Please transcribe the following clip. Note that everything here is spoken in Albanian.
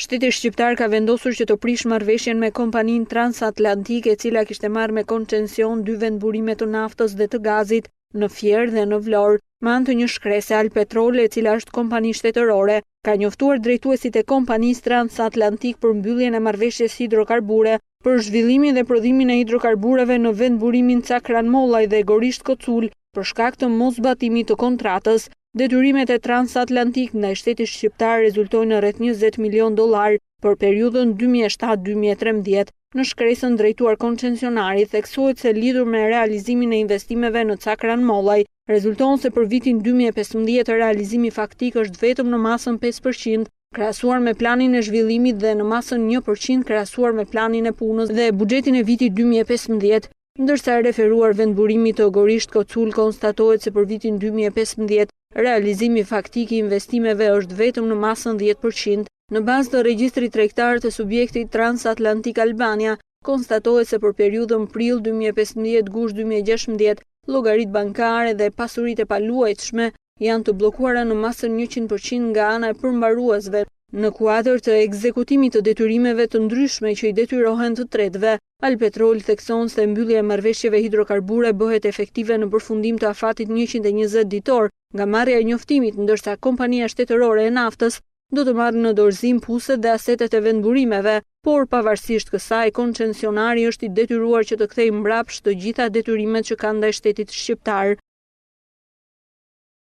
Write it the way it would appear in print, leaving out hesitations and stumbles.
Shteti shqiptar ka vendosur që të prish marrëveshjen me kompaninë transatlantike e cila kishte marrë me koncesion 2 vendburime të naftës dhe të gazit në Fier dhe në Vlorë, me anë të një shkrese Alpetrol, e cila është kompani shtetërore, ka njoftuar drejtuesit e kompanisë Transatlantik për mbylljen e marrëveshjes hidrokarbure për zhvillimin dhe prodhimin e hidrokarbureve në vendburimin Cakran Mollaj dhe Gorisht Kocul për shkak të mosbatimit të kontratës. Detyrimet e Transatlantik ndaj shtetit shqiptar rezultojnë në rreth $20 milion për periudhën 2007-2013. Në shkresën drejtuar koncesionarit theksohet se lidhur me realizimin e investimeve në Cakran Mollaj, rezulton se për vitin 2015 realizimi faktik është vetëm në masën 5%, krahasuar me planin e zhvillimit dhe në masën 1% krahasuar me planin e punës dhe buxhetin e vitit 2015. Ndërsa e referuar vendburimit të Gorisht Kocul konstatohet se për vitin 2015 realizimi faktik i investimeve është vetëm në masën 10%. Në bazë të regjistrit tregtar të subjektit Transatlantik Albania, konstatohet se për periudhën prill 2015-gusht 2016, llogaritë bankare dhe pasuritë e paluajtshme janë të bllokuara në masën 100% nga ana e përmbaruesve. Në kuadër të ekzekutimit të detyrimeve të ndryshme që i detyrohen të tretëve, Alpetrol thekson se mbyllja e marrëveshjeve hidrokarbure bëhet efektive në përfundim të afatit 120 ditor nga marrja e njoftimit, ndërsa kompania shtetërore e naftës do të marrë në dorëzim puset dhe asetet e vendburimeve, por pavarësisht kësaj, koncesionari është i detyruar që të kthejë mbrapsht të gjitha detyrimet që ka ndaj shtetit shqiptar.